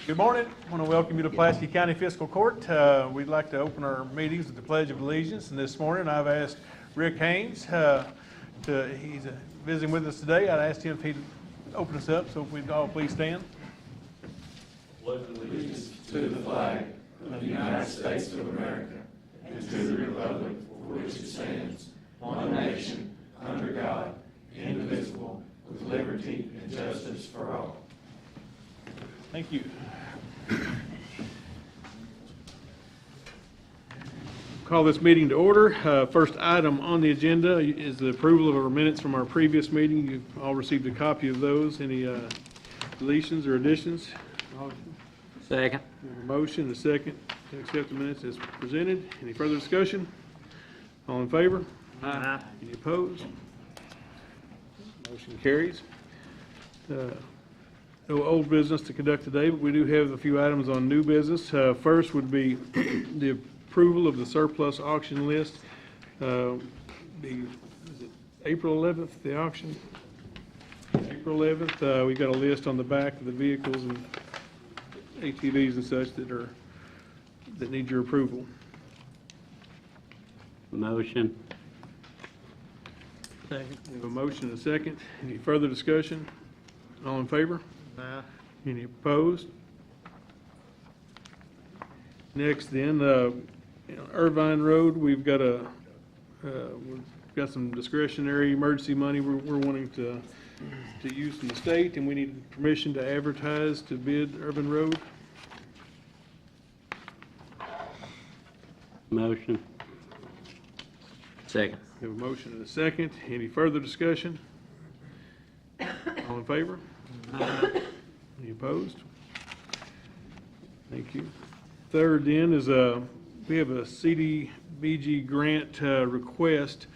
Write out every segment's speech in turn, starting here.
Good morning. I want to welcome you to Pulaski County Fiscal Court. We'd like to open our meetings with the Pledge of Allegiance, and this morning I've asked Rick Haynes, he's visiting with us today. I'd asked him if he'd open us up, so if we'd all please stand. Pledge allegiance to the flag of the United States of America and to the republic for which it stands, one nation, under God, indivisible, with liberty and justice for all. Thank you. Call this meeting to order. First item on the agenda is the approval of our minutes from our previous meeting. You've all received a copy of those. Any deletions or additions? Second. A motion, a second to accept the minutes as presented. Any further discussion? All in favor? Aye. Any opposed? Motion carries. No old business to conduct today, but we do have a few items on new business. First would be the approval of the surplus auction list. Is it April 11th, the auction? April 11th. We've got a list on the back of the vehicles and ATVs and such that need your approval. Motion. Second. We have a motion and a second. Any further discussion? All in favor? Aye. Any opposed? Next, then, Irvine Road, we've got some discretionary emergency money we're wanting to use from the state, and we need permission to advertise to bid Irvine Road. Motion. Second. We have a motion and a second. Any further discussion? All in favor? Any opposed? Thank you. Third then is we have a CDBG grant request.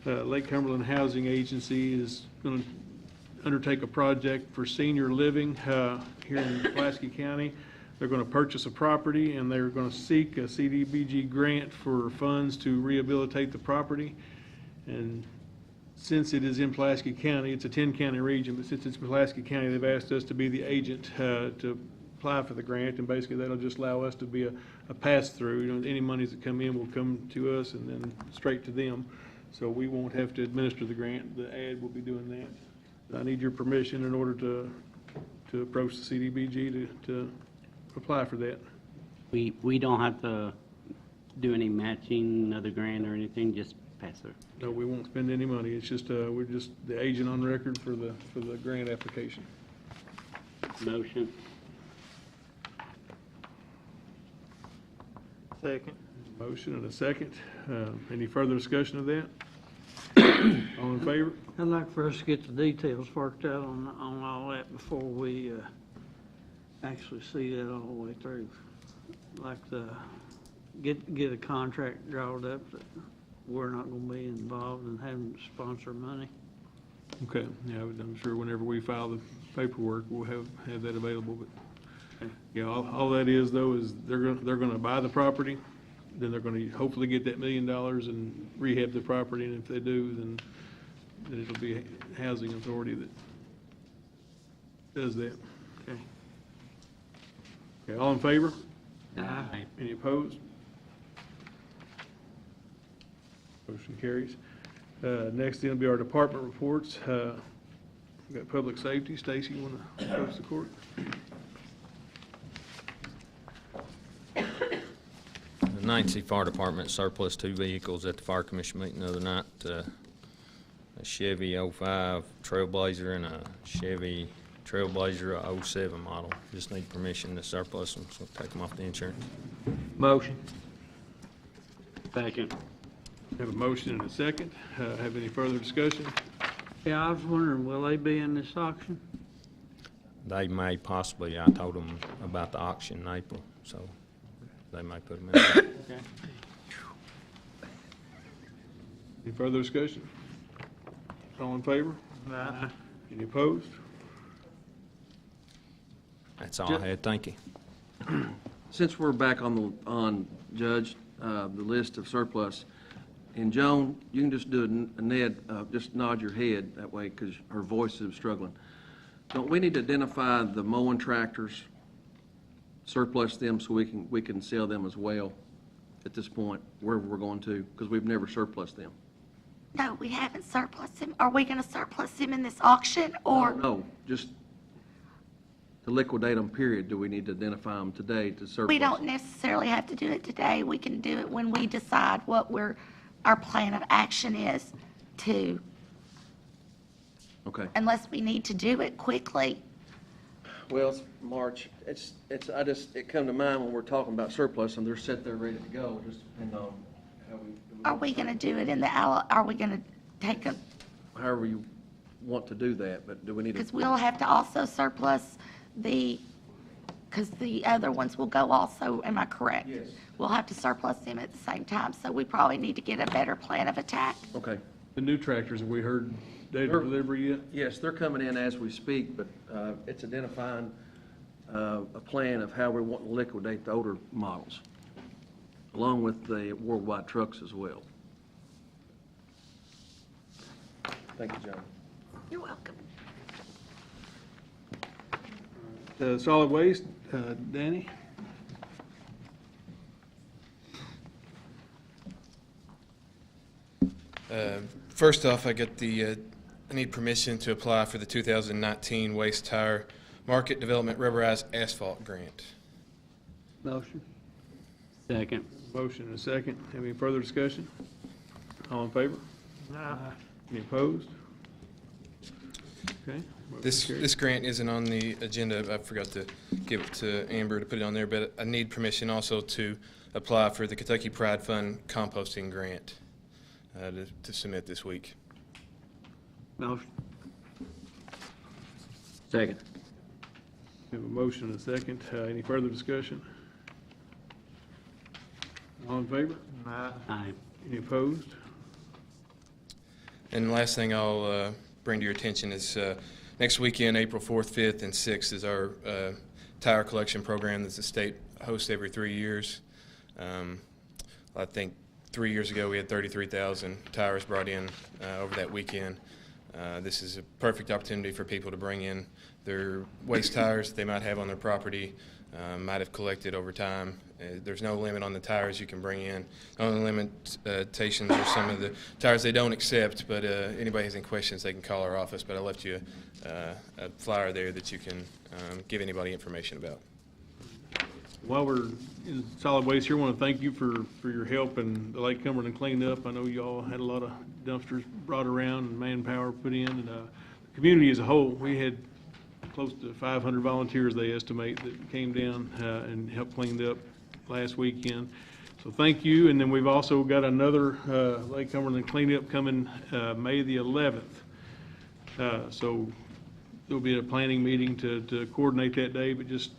Lake Cumberland Housing Agency is going to undertake a project for senior living here in Pulaski County. They're going to purchase a property and they're going to seek a CDBG grant for funds to rehabilitate the property. And since it is in Pulaski County, it's a 10-county region, but since it's Pulaski County, they've asked us to be the agent to apply for the grant, and basically that'll just allow us to be a pass-through. You know, any monies that come in will come to us and then straight to them, so we won't have to administer the grant. The ad will be doing that. I need your permission in order to approach the CDBG to apply for that. We don't have to do any matching, another grant or anything, just pass through. No, we won't spend any money. It's just we're just the agent on record for the grant application. Motion. Second. Motion and a second. Any further discussion of that? All in favor? I'd like for us to get the details worked out on all that before we actually see that all the way through. Like the get a contract drawn up that we're not going to be involved in having to sponsor money. Okay. Yeah, I'm sure whenever we file the paperwork, we'll have that available. But yeah, all that is though is they're going to buy the property, then they're going to hopefully get that $1 million and rehab the property, and if they do, then it'll be a housing authority that does that. Okay. Okay. All in favor? Aye. Any opposed? Motion carries. Next then will be our department reports. We've got public safety. Stacy, you want to approach the court? The 9th C Fire Department surplus 2 vehicles at the Fire Commission meeting the other night. A Chevy 05 Trailblazer and a Chevy Trailblazer 07 model. Just need permission to surplus them, so take them off the insurance. Motion. Second. Have a motion and a second. Have any further discussion? Yeah, I was wondering, will they be in this auction? They may possibly, I told them about the auction in April, so they may put them in. Okay. Any further discussion? All in favor? Aye. Any opposed? That's all I had. Thank you. Since we're back on Judge, the list of surplus, and Joan, you can just do a Ned, just nod your head that way because her voice is struggling. Don't we need to identify the mowing tractors surplus them so we can sell them as well at this point, wherever we're going to, because we've never surplus them. No, we haven't surplus him. Are we gonna surplus him in this auction, or? No, just to liquidate them, period. Do we need to identify them today to surplus? We don't necessarily have to do it today. We can do it when we decide what our plan of action is to, Okay. unless we need to do it quickly. Well, it's March. It come to mind when we're talking about surplus and they're set there ready to go, just depending on how we. Are we gonna do it in are we gonna take a, However you want to do that, but do we need to? because we'll have to also surplus because the other ones will go also, am I correct? Yes. We'll have to surplus them at the same time, so we probably need to get a better plan of attack. Okay. The new tractors, have we heard date of delivery yet? Yes, they're coming in as we speak, but it's identifying a plan of how we want to liquidate the older models, along with the worldwide trucks as well. Thank you, John. You're welcome. Solid waste, Danny? First off, I need permission to apply for the 2019 Waste Tire Market Development Rubberized Asphalt Grant. Motion. Second. Motion and a second. Have any further discussion? All in favor? Any opposed? Okay. motion carries. This grant isn't on the agenda. I forgot to give it to Amber to put it on there, but I need permission also to apply for the Kentucky Pride Fund composting grant to submit this week. Motion. Second. We have a motion and a second. Any further discussion? All in favor? Aye. Any opposed? And the last thing I'll bring to your attention is next weekend, April 4th, 5th, and 6th is our tire collection program that the state hosts every 3 years. I think 3 years ago we had 33,000 tires brought in over that weekend. This is a perfect opportunity for people to bring in their waste tires that they might have on their property, might have collected over time. There's no limit on the tires you can bring in. The only limitations are some of the tires they don't accept, but anybody has any questions, they can call our office. But I left you a flyer there that you can give anybody information about. While we're in solid waste here, I want to thank you for your help in the Lake Cumberland cleanup. I know y'all had a lot of dumpsters brought around and manpower put in, and the community as a whole, we had close to 500 volunteers, they estimate, that came down and helped clean up last weekend. So thank you. And then we've also got another Lake Cumberland cleanup coming May the 11th. So there'll be a planning meeting to coordinate that day, but just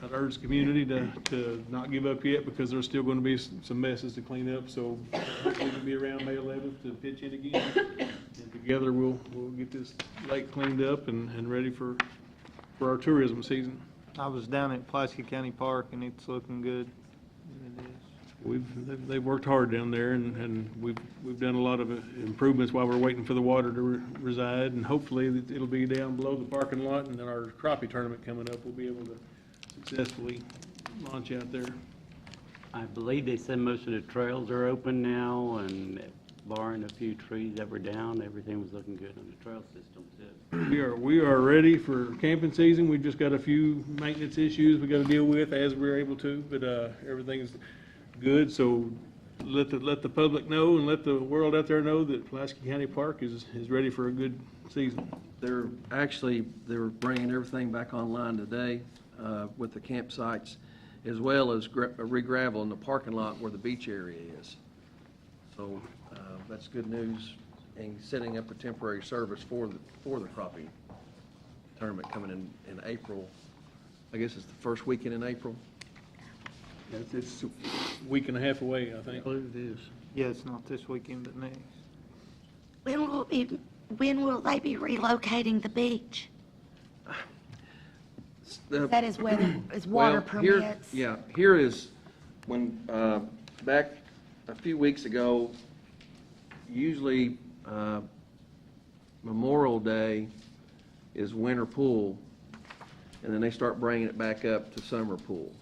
I'd urge the community to not give up yet, because there's still going to be some messes to clean up. So hopefully we'll be around May 11th to pitch in again. And together we'll get this lake cleaned up and ready for our tourism season. I was down at Pulaski County Park, and it's looking good. It is. They've worked hard down there, and we've done a lot of improvements while we're waiting for the water to reside, and hopefully it'll be down below the parking lot, and then our crappie tournament coming up, we'll be able to successfully launch out there. I believe they said most of the trails are open now, and barring a few trees that were down, everything was looking good on the trail system too. We are ready for camping season. We've just got a few maintenance issues we got to deal with as we're able to, but everything is good. So let the public know and let the world out there know that Pulaski County Park is ready for a good season. They're bringing everything back online today with the campsites, as well as re-gravel in the parking lot where the beach area is. So that's good news, and setting up a temporary service for the crappie tournament coming in April. I guess it's the first weekend in April. It's a week and a half away, I I think. believe it is. Yeah, it's not this weekend, but next. When will they be relocating the beach? That is weather, is water Well, here- permits. Yeah, here is when, back a few weeks ago, usually Memorial Day is winter pool, and then they start bringing it back up to summer pool.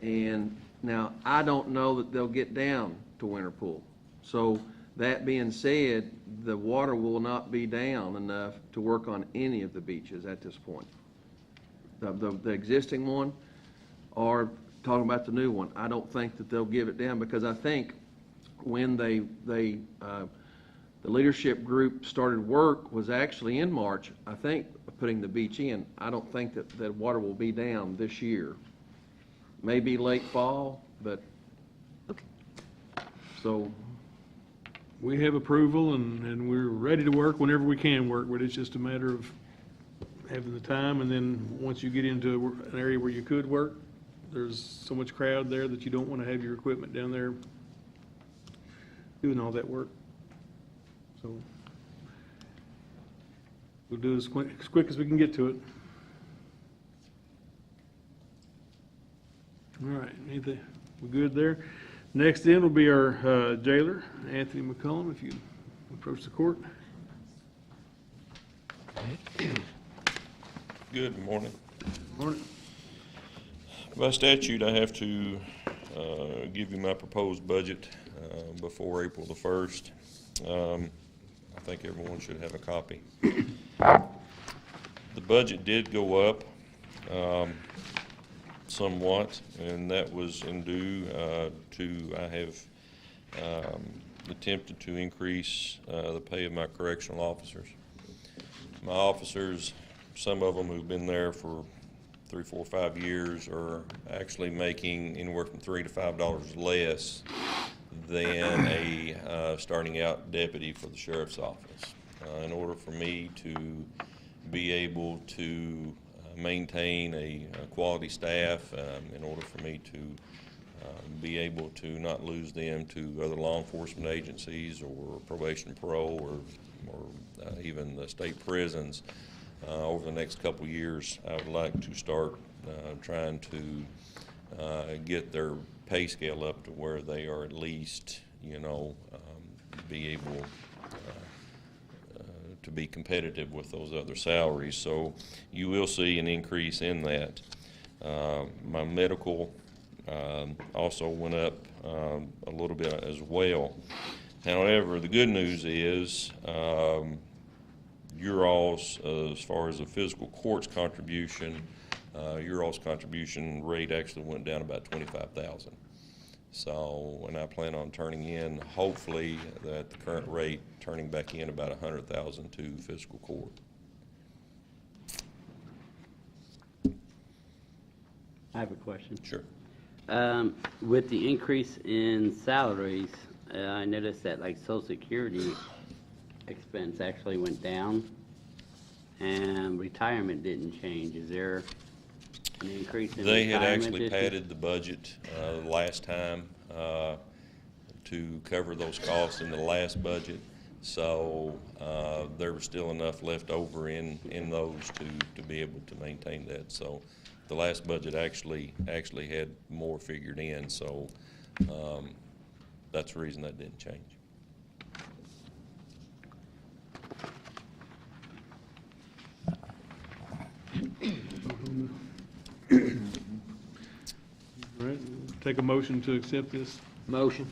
And now, I don't know that they'll get down to winter pool. So that being said, the water will not be down enough to work on any of the beaches at this point. The existing one, or talking about the new one, I don't think that they'll give it down, because I think when the leadership group started work was actually in March, I think, putting the beach in. I don't think that water will be down this year. Maybe late fall, but, so, We have approval, and we're ready to work whenever we can work, but it's just a matter of having the time, and then once you get into an area where you could work, there's so much crowd there that you don't want to have your equipment down there doing all that work. So we'll do it as quick as we can get to it. All right, anything, we're good there? Next in will be our jailer, Anthony McCullum, if you approach the court. Good morning. Morning. By statute, I have to give you my proposed budget before April the 1st. I think everyone should have a copy. The budget did go up somewhat, and that was in due to I have attempted to increase the pay of my correctional officers. My officers, some of them who've been there for 3, 4, 5 years, are actually making anywhere from $3 to $5 less than a starting out deputy for the sheriff's office. In order for me to be able to maintain a quality staff, in order for me to be able to not lose them to other law enforcement agencies or probation and parole or even the state prisons, over the next couple years, I would like to start trying to get their pay scale up to where they are at least, be able to be competitive with those other salaries. So you will see an increase in that. My medical also went up a little bit as well. However, the good news is your all's, as far as the fiscal court's contribution, your all's contribution rate actually went down about $25,000. So, and I plan on turning in, hopefully, at the current rate, turning back in about $100,000 to fiscal court. I have a question. Sure. With the increase in salaries, I noticed that like Social Security expense actually went down and retirement didn't change. Is there an increase in They had retirement actually this year? padded the budget last time to cover those costs in the last budget. So there was still enough left over in those to be able to maintain that. So the last budget actually had more figured in. So that's the reason that didn't change. All right, take a motion to accept this. Motion.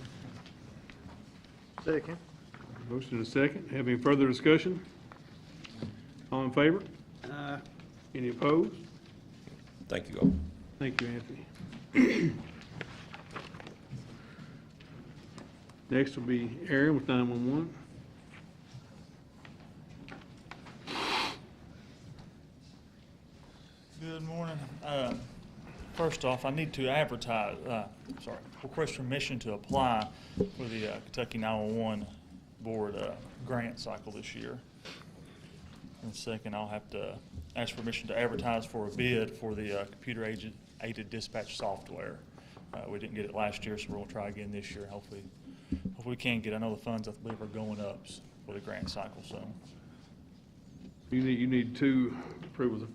Second. Motion and a second. Have any further discussion? All in favor? Any opposed? Thank you all. Thank you, Anthony. Next will be Aaron with 911. Good morning. First off, I need to advertise, request permission to apply for the Kentucky 911 Board grant cycle this year. And second, I'll have to ask permission to advertise for a bid for the computer-aided dispatch software. We didn't get it last year, so we're going to try again this year. Hopefully we can get. I know the funds, I believe, are going up for the grant cycle. So You need two approvals.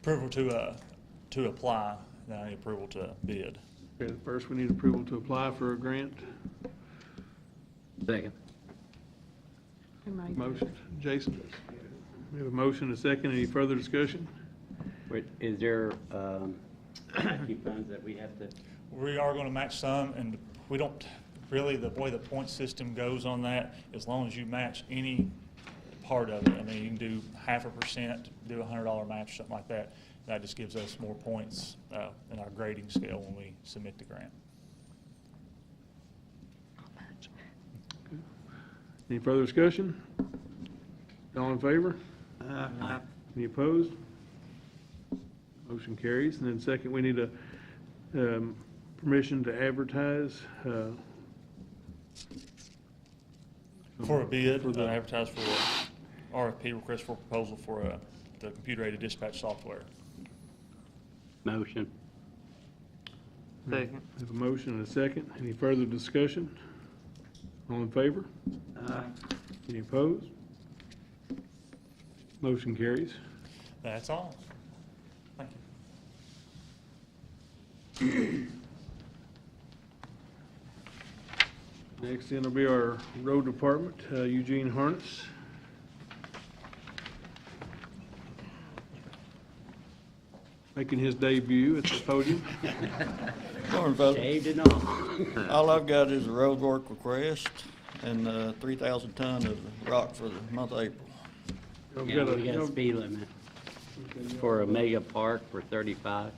approval to apply, then I need approval to bid. Okay, first we need approval to apply for a grant. Second. Motion, Jason. We have a motion, and a second. Any further discussion? Is there matching funds that we have to? We are going to match some, and we don't, really, the way the point system goes on that, as long as you match any part of it, I mean, you can do 0.5%, do a $100 match, something like that. That just gives us more points in our grading scale when we submit the grant. Any further discussion? All in favor? Aye. Any opposed? Motion carries. And then second, we need a permission to advertise. For a bid, For the- advertise for a RFP, request for proposal for the computer-aided dispatch software. Motion. Second. I have a motion and a second. Any further discussion? All in favor? Any opposed? Motion carries. That's all. Thank you. Next in will be our road department, Eugene Harness. Making his debut at the podium. Morning, fellas. Shaved and all. All I've got is a road work request and 3,000 ton of rock for the month of April. Y'all Yeah, got we got a speed limit for a mega park for 35.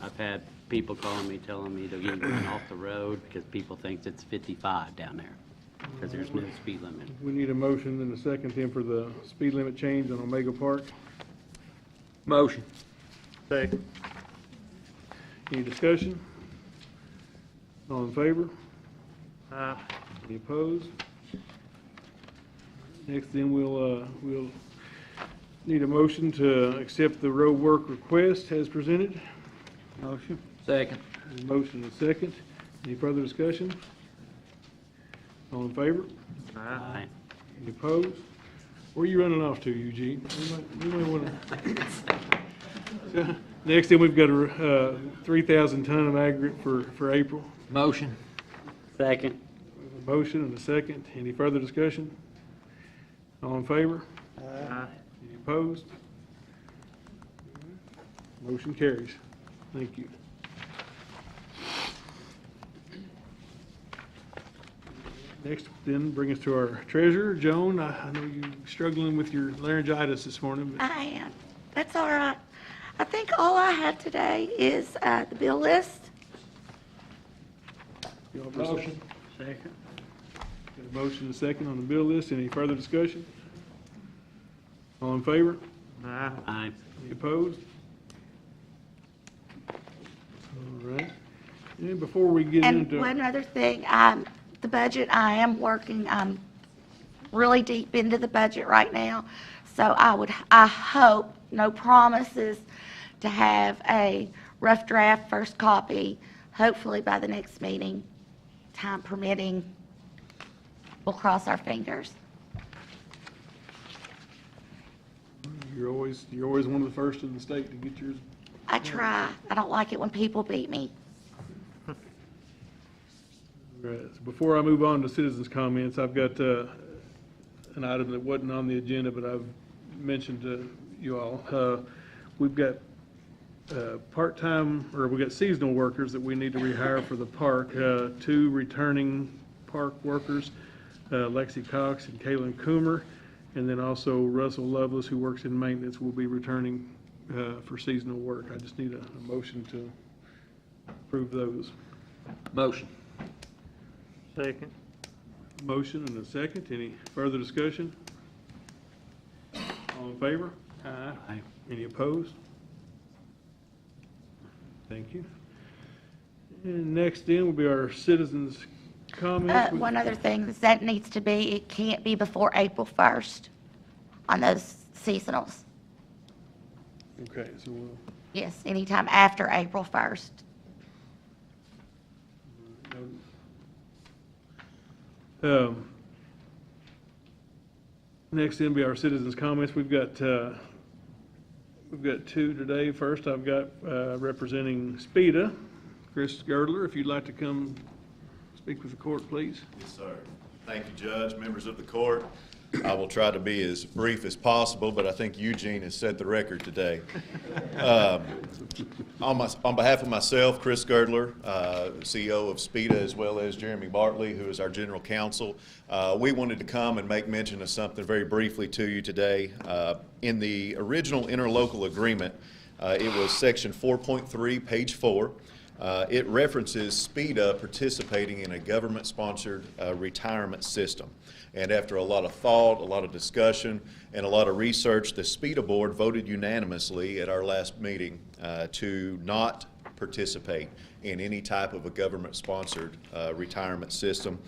I've had people calling me, telling me to get run off the road because people think it's 55 down there, because there's no speed limit. We need a motion and a second then for the speed limit change on Omega Park. Motion. Second. Any discussion? All in favor? Aye. Any opposed? Next then, we'll need a motion to accept the road work request as presented. Motion. Second. Motion and a second. Any further discussion? All in favor? Aye. Any opposed? Where are you running off to, Eugene? We might want to. Next then, we've got a 3,000 ton of aggregate for April. Motion. Second. A motion and a second. Any further discussion? All in favor? Aye. Any opposed? Motion carries. Thank you. Next, then, bring us to our treasurer, Joan. I know you're struggling with your laryngitis this morning, but I am. That's all right. I think all I had today is the bill list. you offer a second? Second. Got a motion and a second on the bill list. Any further discussion? All in favor? Aye. Aye. Any opposed? All right. And before we get And into. one other thing, the budget, I am working, I'm really deep into the budget right now. So I hope, no promises, to have a rough draft first copy, hopefully by the next meeting, time permitting. We'll cross our fingers. You're always one of the first in the state to get yours. I try. I don't like it when people beat me. Right. So before I move on to citizens' comments, I've got an item that wasn't on the agenda, but I've mentioned to you all. We've got part-time, or we've got seasonal workers that we need to rehire for the park. 2 returning park workers, Lexi Cox and Kaylin Coomer, and then also Russell Lovelace, who works in maintenance, will be returning for seasonal work. I just need a motion to approve those. Motion. Second. Motion and a second. Any further discussion? All in favor? Aye. Any opposed? Thank you. And next in will be our citizens' comments. One other thing, that needs to be, it can't be before April 1st on those seasonals. Okay, so we'll. Yes, anytime after April 1st. Next in will be our citizens' comments. We've got 2 today. First, I've got representing SPEDA, Chris Girdler. If you'd like to come speak with the court, please. Yes, sir. Thank you, Judge, members of the court. I will try to be as brief as possible, but I think Eugene has set the record today. On behalf of myself, Chris Girdler, CEO of SPEDA, as well as Jeremy Bartley, who is our general counsel, we wanted to come and make mention of something very briefly to you today. In the original interlocal agreement, it was section 4.3, page 4. It references SPEDA participating in a government-sponsored retirement system. And after a lot of thought, a lot of discussion, and a lot of research, the SPEDA board voted unanimously at our last meeting to not participate in any type of a government-sponsored retirement system.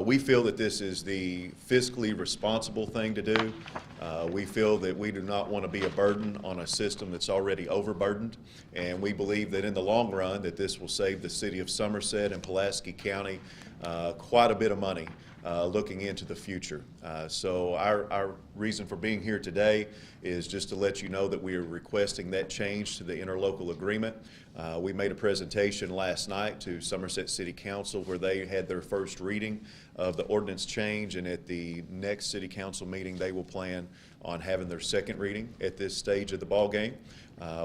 We feel that this is the fiscally responsible thing to do. We feel that we do not want to be a burden on a system that's already overburdened, and we believe that in the long run that this will save the city of Somerset and Pulaski County quite a bit of money looking into the future. So our reason for being here today is just to let you know that we are requesting that change to the interlocal agreement. We made a presentation last night to Somerset City Council where they had their first reading of the ordinance change, and at the next City Council meeting they will plan on having their second reading at this stage of the ball game.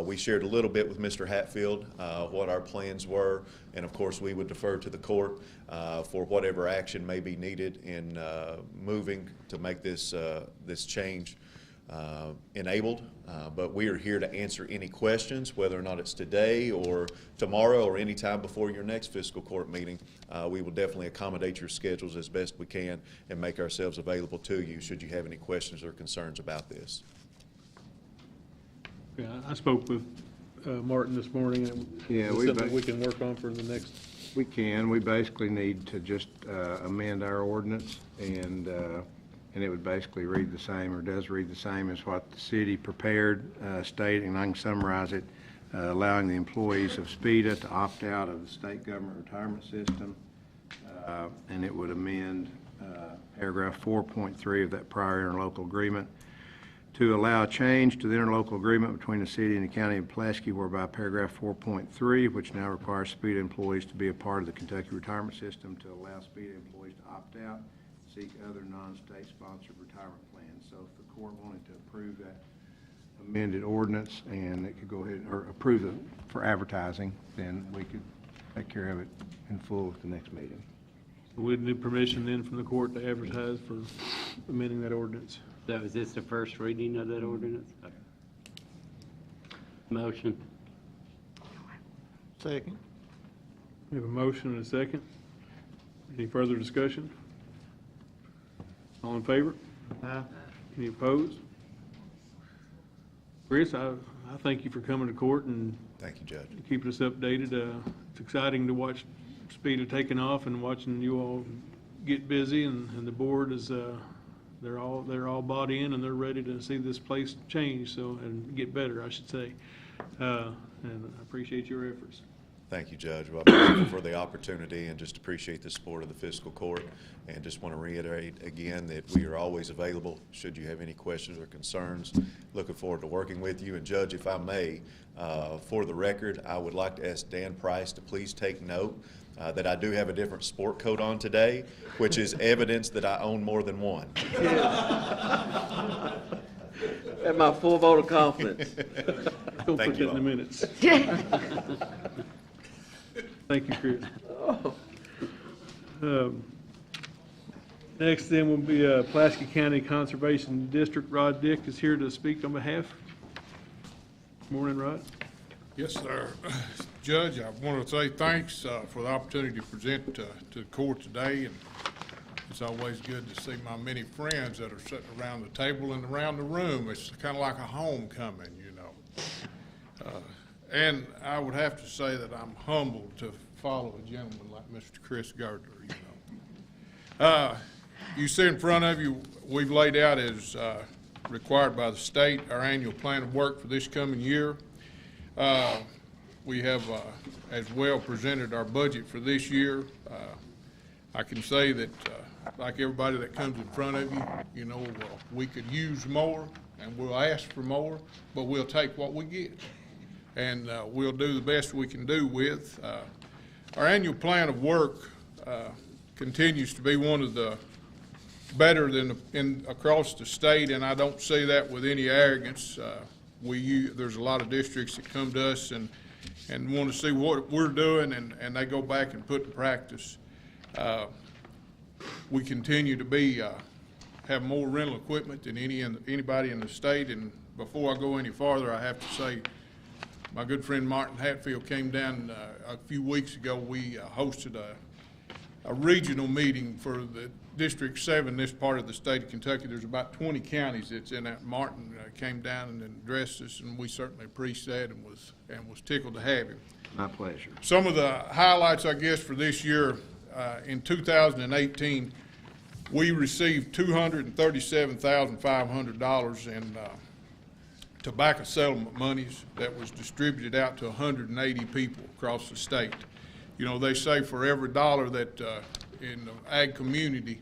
We shared a little bit with Mr. Hatfield what our plans were, and of course we would defer to the court for whatever action may be needed in moving to make this change enabled. But we are here to answer any questions, whether or not it's today or tomorrow or any time before your next fiscal court meeting. We will definitely accommodate your schedules as best we can and make ourselves available to you should you have any questions or concerns about this. Yeah, I spoke with Martin this morning, and Yeah, it's we something we can work on for the next. We can. We basically need to just amend our ordinance, and it would basically read the same, or does read the same as what the city prepared, stating, and I can summarize it, allowing the employees of SPEDA to opt out of the state government retirement system, and it would amend paragraph 4.3 of that prior interlocal agreement to allow a change to the interlocal agreement between the city and the county of Pulaski, whereby paragraph 4.3, which now requires SPEDA employees to be a part of the Kentucky retirement system, to allow SPEDA employees to opt out, seek other non-state sponsored retirement plans. So if the court wanted to approve that amended ordinance, and it could go ahead or approve it for advertising, then we could take care of it in full at the next meeting. We'd need permission then from the court to advertise for amending that ordinance. So is this the first reading of that ordinance? Motion. Second. We have a motion and a second. Any further discussion? All in favor? Aye. Any opposed? Chris, I thank you for coming to court and Thank you, Judge. keeping us updated. It's exciting to watch SPEDA taking off and watching you all get busy, and the board is they're all bought in, and they're ready to see this place change, and get better, I should say. And I appreciate your efforts. Thank you, Judge. Well, I'm grateful for the opportunity and just appreciate the support of the fiscal court, and just want to reiterate again that we are always available should you have any questions or concerns. Looking forward to working with you. And Judge, if I may, for the record, I would like to ask Dan Price to please take note that I do have a different sport coat on today, which is evidence that I own more than one. Have my full vote of confidence. We'll Thank put you that in the all. minutes. Thank you, Chris. Next then will be Pulaski County Conservation District. Rod Dick is here to speak on behalf. Morning, Rod. Yes, sir. Judge, I want to say thanks for the opportunity to present to the court today, and it's always good to see my many friends that are sitting around the table and around the room. It's kind of like a homecoming, you know. And I would have to say that I'm humbled to follow a gentleman like Mr. Chris Girdler, you know. You see in front of you, we've laid out as required by the state our annual plan of work for this coming year. We have as well presented our budget for this year. I can say that like everybody that comes in front of you, you know, we could use more and we'll ask for more, but we'll take what we get. And we'll do the best we can do with. Our annual plan of work continues to be one of the better than across the state, and I don't say that with any arrogance. There's a lot of districts that come to us and want to see what we're doing, and they go back and put in practice. We continue to have more rental equipment than anybody in the state, and before I go any farther, I have to say my good friend Martin Hatfield came down a few weeks ago. We hosted a regional meeting for the District 7, this part of the state of Kentucky. There's about 20 counties that's in that. Martin came down and addressed us, and we certainly appreciate that and was tickled to have him. My pleasure. Some of the highlights, I guess, for this year, in 2018, we received $237,500 in tobacco settlement monies that was distributed out to 180 people across the state. You know, they say for every dollar that in the ag community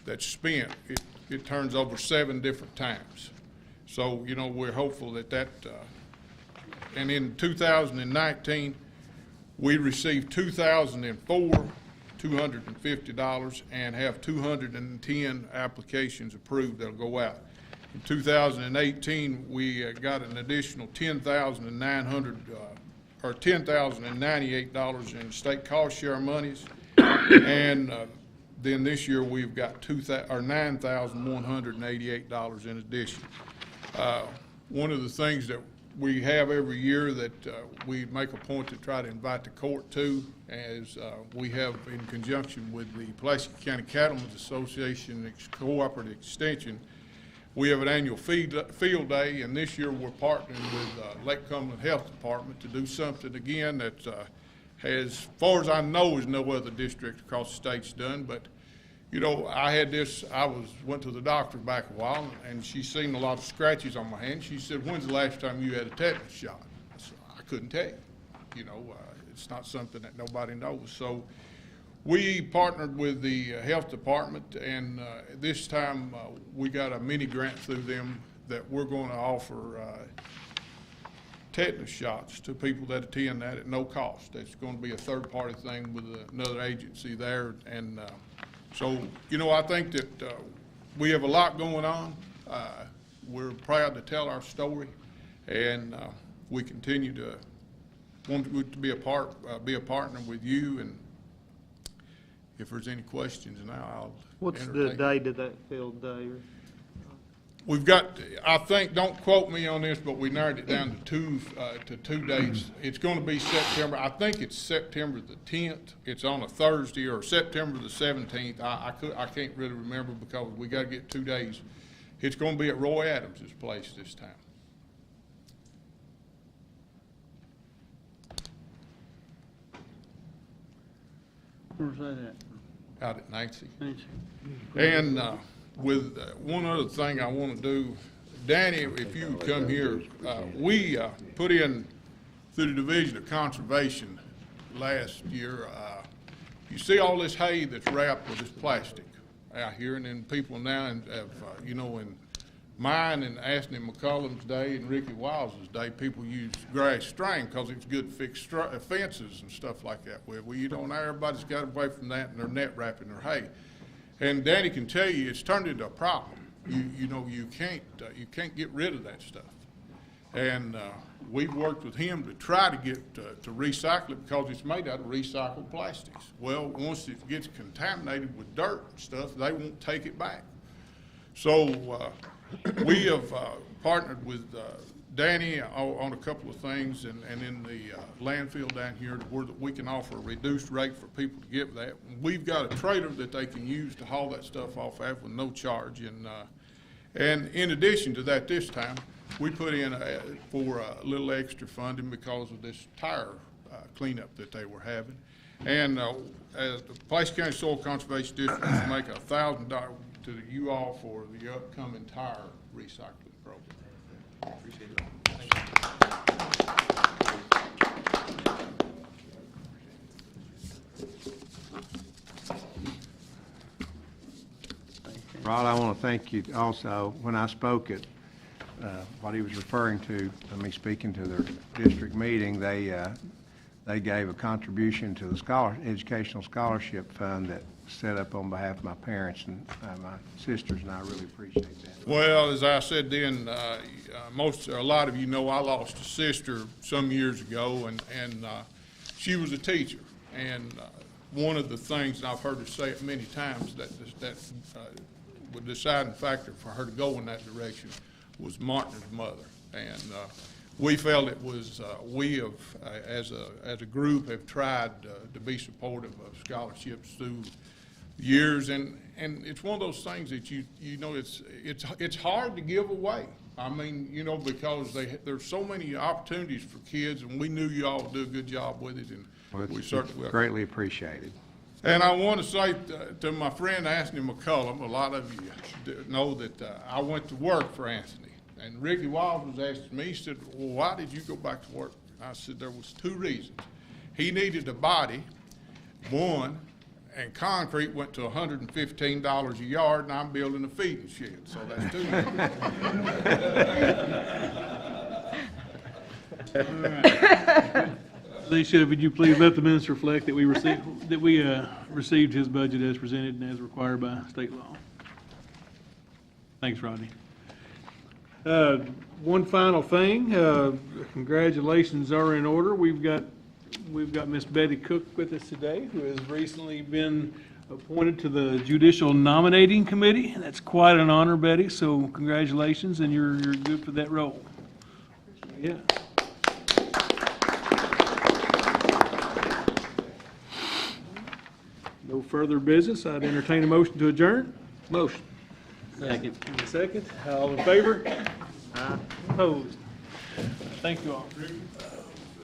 that's spent, it turns over 7 different times. So, you know, we're hopeful that and in 2019, we received $2,004, and have 210 applications approved that'll go out. In 2018, we got an additional $10,098 in state cost share monies, and then this year we've got $9,188 in addition. One of the things that we have every year that we make a point to try to invite the court to, as we have in conjunction with the Pulaski County Cattlemen's Association Cooperative Extension, we have an annual field day, and this year we're partnering with Lake Cumberland Health Department to do something again that as far as I know, is no other district across the state's done. But you know, went to the doctor back a while, and she seen a lot of scratches on my hand. She said, "When's the last time you had a tetanus shot?" I said, "I couldn't tell you. You know, it's not something that nobody knows." So we partnered with the health department, and this time we got a mini grant through them that we're going to offer tetanus shots to people that attend that at no cost. It's going to be a third-party thing with another agency there, and so, you know, I think that we have a lot going on. We're proud to tell our story, and we continue to want to be a partner with you. And if there's any questions now, I'll What's the entertain. date of that field day? We've got, I think, don't quote me on this, but we narrowed it down to two dates. It's going to be September, I think it's September the 10th. It's on a Thursday, or September the 17th. I can't really remember because we got to get 2 days. It's going to be at Roy Adams' place this time. Where's that at? Out at Nancy. Nancy. And with one other thing I want to do, Danny, if you would come here, we put in through the Division of Conservation last year. You see all this hay that's wrapped with this plastic out here, and then people now have, you know, in mine and Ashley McCullum's day and Ricky Wiles's day, people use grass string because it's good to fix fences and stuff like that with. Well, you know, now everybody's got away from that, and they're net wrapping their hay. And Danny can tell you it's turned into a problem. You know, you can't get rid of that stuff. And we've worked with him to try to get to recycle it because it's made out of recycled plastics. Well, once it gets contaminated with dirt and stuff, they won't take it back. So we have partnered with Danny on a couple of things, and in the landfill down here where we can offer a reduced rate for people to get that. We've got a trailer that they can use to haul that stuff off of with no charge. And in addition to that, this time we put in for a little extra funding because of this tire cleanup that they were having. And as the Pulaski County Soil Conservation District is make $1,000 to you all for the upcoming tire recycling program. Appreciate it. Rod, I want to thank you also. When I spoke at what he was referring to, me speaking to their district meeting, they gave a contribution to the educational scholarship fund that set up on behalf of my parents and my sisters, and I really appreciate that. Well, as I said then, a lot of you know I lost a sister some years ago, and she was a teacher. And one of the things, and I've heard her say it many times, that the deciding factor for her to go in that direction was Martin's mother. And we felt it was, as a group, have tried to be supportive of scholarships through years, and it's one of those things that you know it's hard to give away. I mean, you know, because there's so many opportunities for kids, and we knew you all would do a good job with it, and Well, we it's certainly will. greatly appreciated. And I want to say to my friend Anthony McCullum, a lot of you know that I went to work for Anthony. And Ricky Wiles was asking me, he said, well, why did you go back to work? I said, there was 2 reasons. He needed a body, one, and concrete went to $115 a yard, and I'm building a feeding shed, so that's 2 reasons. Alicia, would you please let the minister reflect that we received his budget as presented and as required by state law? Thanks, Rodney. One final thing, congratulations are in order. We've got Miss Betty Cook with us today, who has recently been appointed to the Judicial Nominating Committee. That's quite an honor, Betty, so congratulations, and you're good for that role. Yeah. No further business. I'd entertain a motion to adjourn. Motion. Second. And a second. All in favor? Opposed? Thank you all.